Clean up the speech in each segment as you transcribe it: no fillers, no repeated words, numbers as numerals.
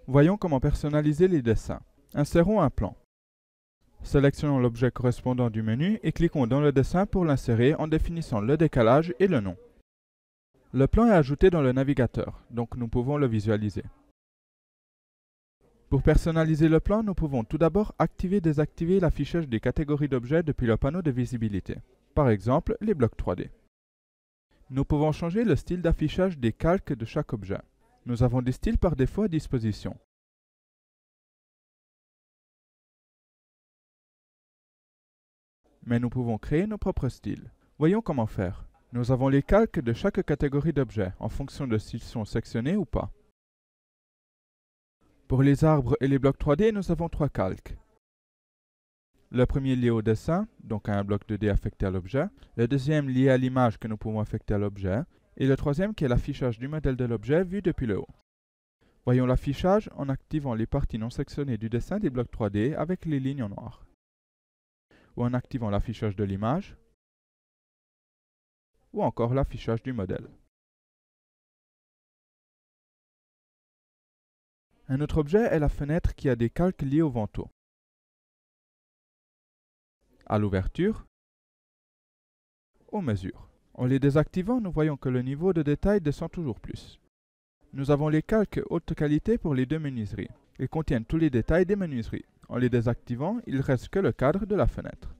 Voyons comment personnaliser les dessins. Insérons un plan. Sélectionnons l'objet correspondant du menu et cliquons dans le dessin pour l'insérer en définissant le décalage et le nom. Le plan est ajouté dans le navigateur, donc nous pouvons le visualiser. Pour personnaliser le plan, nous pouvons tout d'abord activer et désactiver l'affichage des catégories d'objets depuis le panneau de visibilité. Par exemple, les blocs 3D. Nous pouvons changer le style d'affichage des calques de chaque objet. Nous avons des styles par défaut à disposition. Mais nous pouvons créer nos propres styles. Voyons comment faire. Nous avons les calques de chaque catégorie d'objets, en fonction de s'ils sont sectionnés ou pas. Pour les arbres et les blocs 3D, nous avons 3 calques. Le premier lié au dessin, donc à un bloc 2D affecté à l'objet. Le deuxième lié à l'image que nous pouvons affecter à l'objet. Et le troisième qui est l'affichage du modèle de l'objet vu depuis le haut. Voyons l'affichage en activant les parties non sectionnées du dessin des blocs 3D avec les lignes en noir. Ou en activant l'affichage de l'image. Ou encore l'affichage du modèle. Un autre objet est la fenêtre qui a des calques liés aux vantaux. À l'ouverture, aux mesures. En les désactivant, nous voyons que le niveau de détail descend toujours plus. Nous avons les calques haute qualité pour les deux menuiseries. Ils contiennent tous les détails des menuiseries. En les désactivant, il ne reste que le cadre de la fenêtre.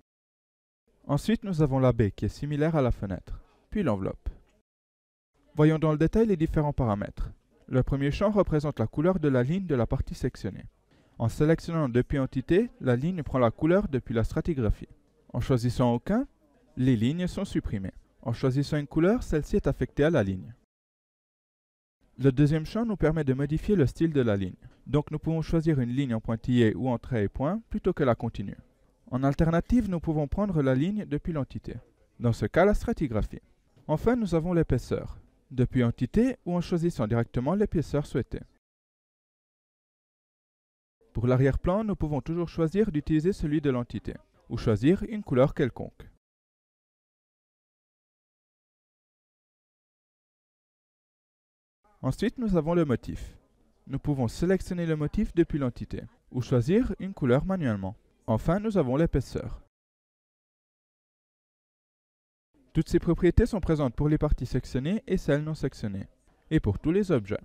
Ensuite, nous avons la baie qui est similaire à la fenêtre, puis l'enveloppe. Voyons dans le détail les différents paramètres. Le premier champ représente la couleur de la ligne de la partie sectionnée. En sélectionnant depuis Entité, la ligne prend la couleur depuis la stratigraphie. En choisissant aucun, les lignes sont supprimées. En choisissant une couleur, celle-ci est affectée à la ligne. Le deuxième champ nous permet de modifier le style de la ligne. Donc nous pouvons choisir une ligne en pointillé ou en trait et point plutôt que la continue. En alternative, nous pouvons prendre la ligne depuis l'entité. Dans ce cas, la stratigraphie. Enfin, nous avons l'épaisseur. Depuis Entité ou en choisissant directement l'épaisseur souhaitée. Pour l'arrière-plan, nous pouvons toujours choisir d'utiliser celui de l'entité, ou choisir une couleur quelconque. Ensuite, nous avons le motif. Nous pouvons sélectionner le motif depuis l'entité, ou choisir une couleur manuellement. Enfin, nous avons l'épaisseur. Toutes ces propriétés sont présentes pour les parties sectionnées et celles non sectionnées, et pour tous les objets.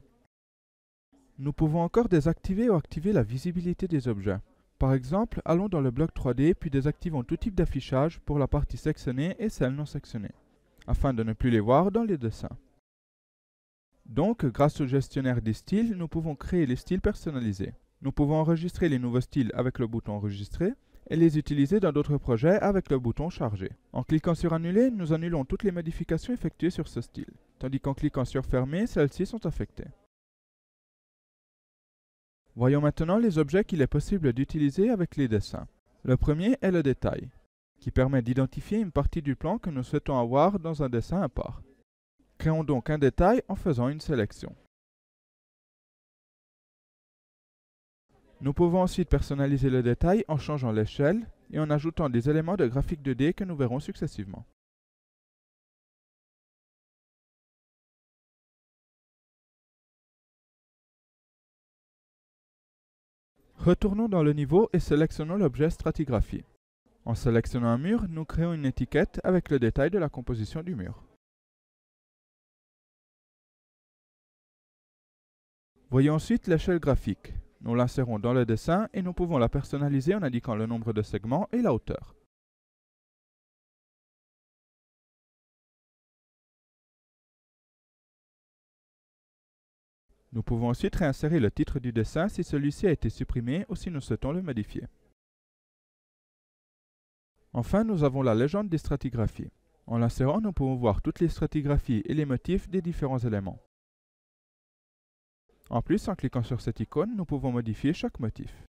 Nous pouvons encore désactiver ou activer la visibilité des objets. Par exemple, allons dans le bloc 3D puis désactivons tout type d'affichage pour la partie sectionnée et celle non sectionnée, afin de ne plus les voir dans les dessins. Donc, grâce au gestionnaire des styles, nous pouvons créer les styles personnalisés. Nous pouvons enregistrer les nouveaux styles avec le bouton Enregistrer et les utiliser dans d'autres projets avec le bouton Charger. En cliquant sur Annuler, nous annulons toutes les modifications effectuées sur ce style, tandis qu'en cliquant sur Fermer, celles-ci sont affectées. Voyons maintenant les objets qu'il est possible d'utiliser avec les dessins. Le premier est le détail, qui permet d'identifier une partie du plan que nous souhaitons avoir dans un dessin à part. Créons donc un détail en faisant une sélection. Nous pouvons ensuite personnaliser le détail en changeant l'échelle et en ajoutant des éléments de graphique 2D que nous verrons successivement. Retournons dans le niveau et sélectionnons l'objet stratigraphie. En sélectionnant un mur, nous créons une étiquette avec le détail de la composition du mur. Voyons ensuite l'échelle graphique. Nous l'insérons dans le dessin et nous pouvons la personnaliser en indiquant le nombre de segments et la hauteur. Nous pouvons ensuite réinsérer le titre du dessin si celui-ci a été supprimé ou si nous souhaitons le modifier. Enfin, nous avons la légende des stratigraphies. En l'insérant, nous pouvons voir toutes les stratigraphies et les motifs des différents éléments. En plus, en cliquant sur cette icône, nous pouvons modifier chaque motif.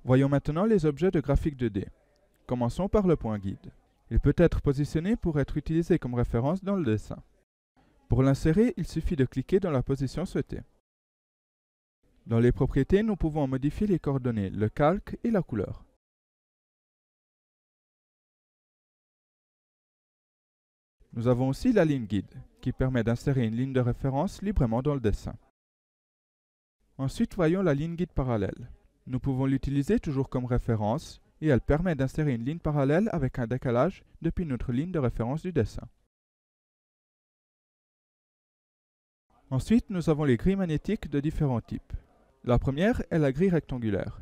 Voyons maintenant les objets de graphique 2D. Commençons par le point guide. Il peut être positionné pour être utilisé comme référence dans le dessin. Pour l'insérer, il suffit de cliquer dans la position souhaitée. Dans les propriétés, nous pouvons modifier les coordonnées, le calque et la couleur. Nous avons aussi la ligne guide, qui permet d'insérer une ligne de référence librement dans le dessin. Ensuite, voyons la ligne guide parallèle. Nous pouvons l'utiliser toujours comme référence, et elle permet d'insérer une ligne parallèle avec un décalage depuis notre ligne de référence du dessin. Ensuite, nous avons les grilles magnétiques de différents types. La première est la grille rectangulaire.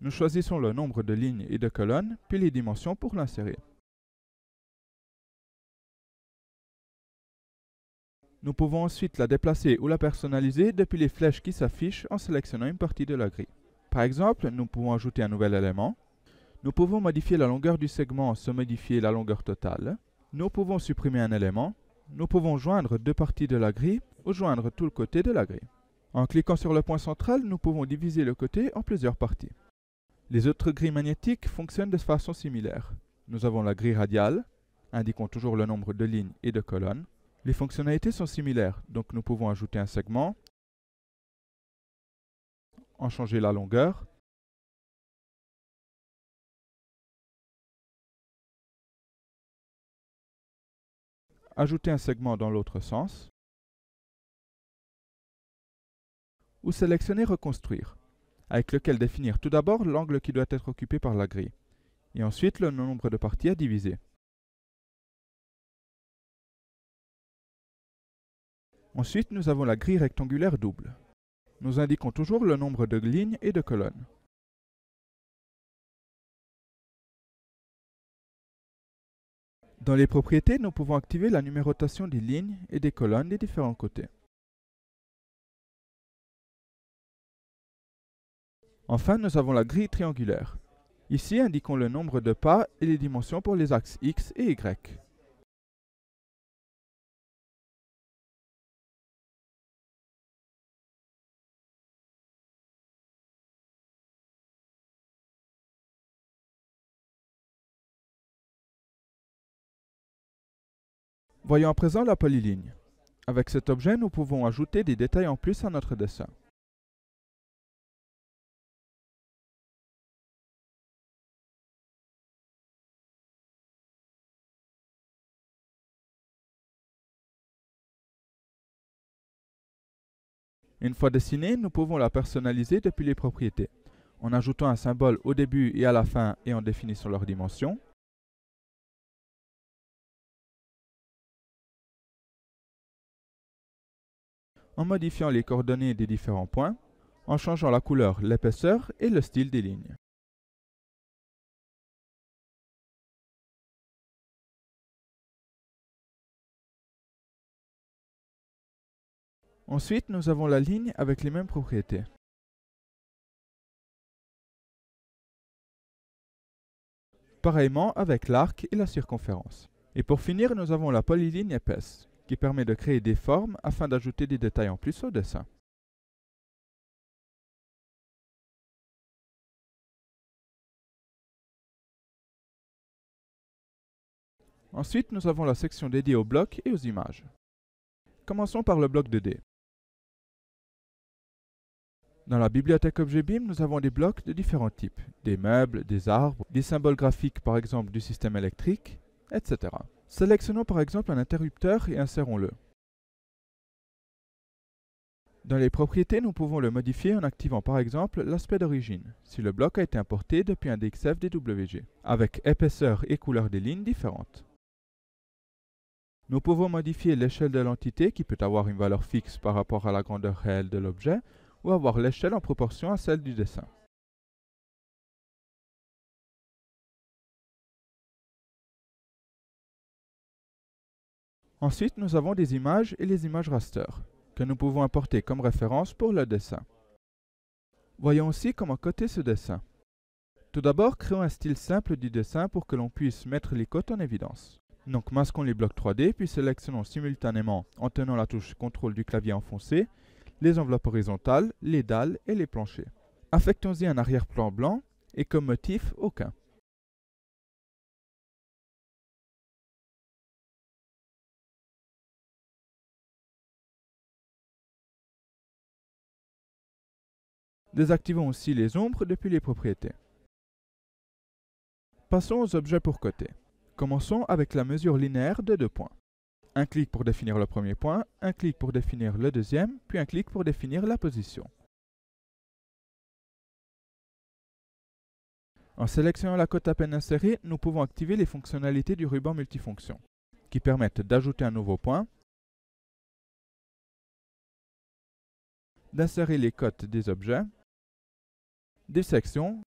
Nous choisissons le nombre de lignes et de colonnes, puis les dimensions pour l'insérer. Nous pouvons ensuite la déplacer ou la personnaliser depuis les flèches qui s'affichent en sélectionnant une partie de la grille. Par exemple, nous pouvons ajouter un nouvel élément. Nous pouvons modifier la longueur du segment sans modifier la longueur totale. Nous pouvons supprimer un élément. Nous pouvons joindre deux parties de la grille ou joindre tout le côté de la grille. En cliquant sur le point central, nous pouvons diviser le côté en plusieurs parties. Les autres grilles magnétiques fonctionnent de façon similaire. Nous avons la grille radiale, indiquant toujours le nombre de lignes et de colonnes. Les fonctionnalités sont similaires, donc nous pouvons ajouter un segment, en changer la longueur, ajouter un segment dans l'autre sens, ou sélectionner Reconstruire, avec lequel définir tout d'abord l'angle qui doit être occupé par la grille, et ensuite le nombre de parties à diviser. Ensuite, nous avons la grille rectangulaire double. Nous indiquons toujours le nombre de lignes et de colonnes. Dans les propriétés, nous pouvons activer la numérotation des lignes et des colonnes des différents côtés. Enfin, nous avons la grille triangulaire. Ici, indiquons le nombre de pas et les dimensions pour les axes X et Y. Voyons à présent la polyligne. Avec cet objet, nous pouvons ajouter des détails en plus à notre dessin. Une fois dessinée, nous pouvons la personnaliser depuis les propriétés, en ajoutant un symbole au début et à la fin et en définissant leurs dimensions, en modifiant les coordonnées des différents points, en changeant la couleur, l'épaisseur et le style des lignes. Ensuite, nous avons la ligne avec les mêmes propriétés. Pareillement avec l'arc et la circonférence. Et pour finir, nous avons la polyligne épaisse, qui permet de créer des formes afin d'ajouter des détails en plus au dessin. Ensuite, nous avons la section dédiée aux blocs et aux images. Commençons par le bloc 2D. Dans la bibliothèque ObjectBeam, nous avons des blocs de différents types, des meubles, des arbres, des symboles graphiques par exemple du système électrique, etc. Sélectionnons par exemple un interrupteur et insérons-le. Dans les propriétés, nous pouvons le modifier en activant par exemple l'aspect d'origine, si le bloc a été importé depuis un DXF DWG, avec épaisseur et couleur des lignes différentes. Nous pouvons modifier l'échelle de l'entité qui peut avoir une valeur fixe par rapport à la grandeur réelle de l'objet, ou avoir l'échelle en proportion à celle du dessin. Ensuite, nous avons des images et les images raster, que nous pouvons importer comme référence pour le dessin. Voyons aussi comment coter ce dessin. Tout d'abord, créons un style simple du dessin pour que l'on puisse mettre les cotes en évidence. Donc masquons les blocs 3D, puis sélectionnons simultanément, en tenant la touche CTRL du clavier enfoncé, les enveloppes horizontales, les dalles et les planchers. Affectons-y un arrière-plan blanc et comme motif aucun. Désactivons aussi les ombres depuis les propriétés. Passons aux objets pour coter. Commençons avec la mesure linéaire de 2 points. Un clic pour définir le premier point, un clic pour définir le deuxième, puis un clic pour définir la position. En sélectionnant la cote à peine insérée, nous pouvons activer les fonctionnalités du ruban multifonction, qui permettent d'ajouter un nouveau point, d'insérer les cotes des objets, des sections,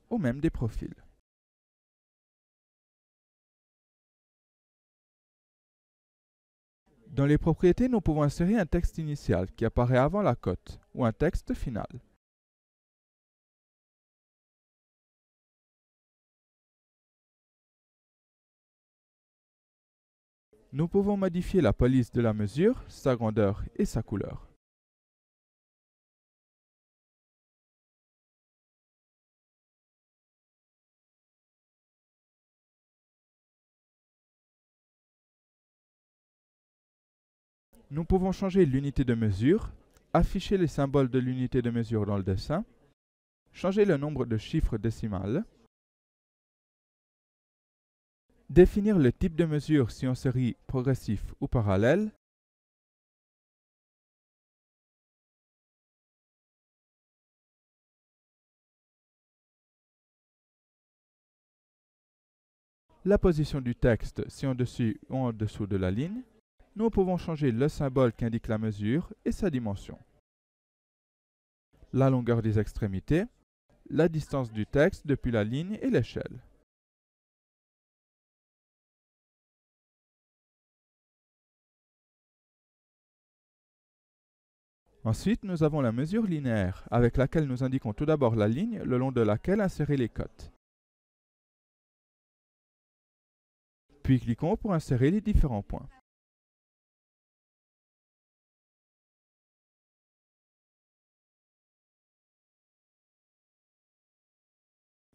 ou même des profils. Dans les propriétés, nous pouvons insérer un texte initial qui apparaît avant la cote, ou un texte final. Nous pouvons modifier la police de la mesure, sa grandeur et sa couleur. Nous pouvons changer l'unité de mesure, afficher les symboles de l'unité de mesure dans le dessin, changer le nombre de chiffres décimales, définir le type de mesure si en série, progressif ou parallèle, la position du texte si en dessus ou en dessous de la ligne. Nous pouvons changer le symbole qui indique la mesure et sa dimension, la longueur des extrémités, la distance du texte depuis la ligne et l'échelle. Ensuite, nous avons la mesure linéaire, avec laquelle nous indiquons tout d'abord la ligne le long de laquelle insérer les cotes. Puis cliquons pour insérer les différents points.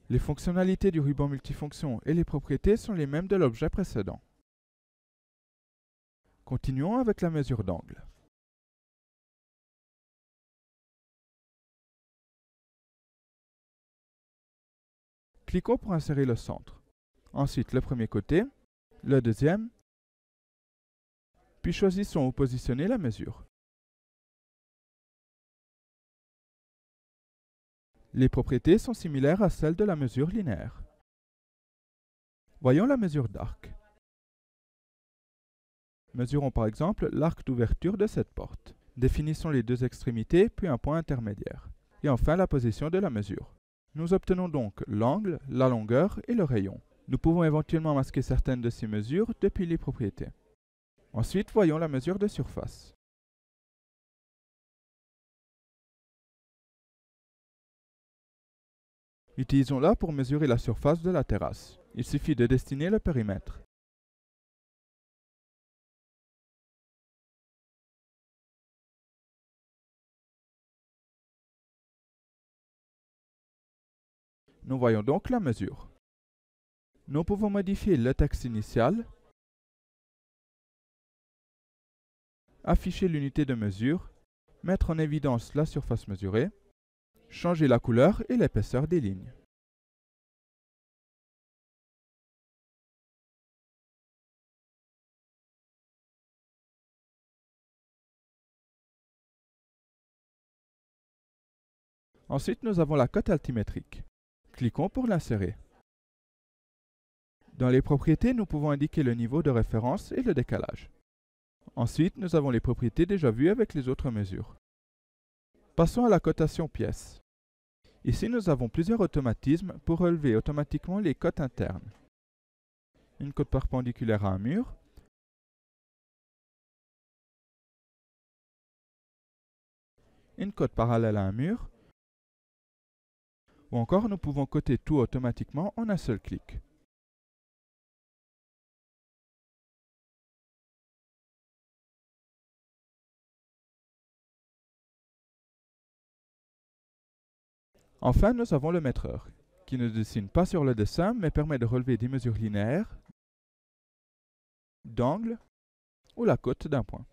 Les fonctionnalités du ruban multifonction et les propriétés sont les mêmes de l'objet précédent. Continuons avec la mesure d'angle. Cliquons pour insérer le centre. Ensuite le premier côté, le deuxième, puis choisissons où positionner la mesure. Les propriétés sont similaires à celles de la mesure linéaire. Voyons la mesure d'arc. Mesurons par exemple l'arc d'ouverture de cette porte. Définissons les deux extrémités, puis un point intermédiaire. Et enfin la position de la mesure. Nous obtenons donc l'angle, la longueur et le rayon. Nous pouvons éventuellement masquer certaines de ces mesures depuis les propriétés. Ensuite, voyons la mesure de surface. Utilisons-la pour mesurer la surface de la terrasse. Il suffit de dessiner le périmètre. Nous voyons donc la mesure. Nous pouvons modifier le texte initial, afficher l'unité de mesure, mettre en évidence la surface mesurée, changer la couleur et l'épaisseur des lignes. Ensuite, nous avons la cote altimétrique. Cliquons pour l'insérer. Dans les propriétés, nous pouvons indiquer le niveau de référence et le décalage. Ensuite, nous avons les propriétés déjà vues avec les autres mesures. Passons à la cotation pièce. Ici, nous avons plusieurs automatismes pour relever automatiquement les cotes internes. Une cote perpendiculaire à un mur, une cote parallèle à un mur, ou encore nous pouvons coter tout automatiquement en un seul clic. Enfin, nous avons le mètreur, qui ne dessine pas sur le dessin, mais permet de relever des mesures linéaires, d'angle ou la cote d'un point.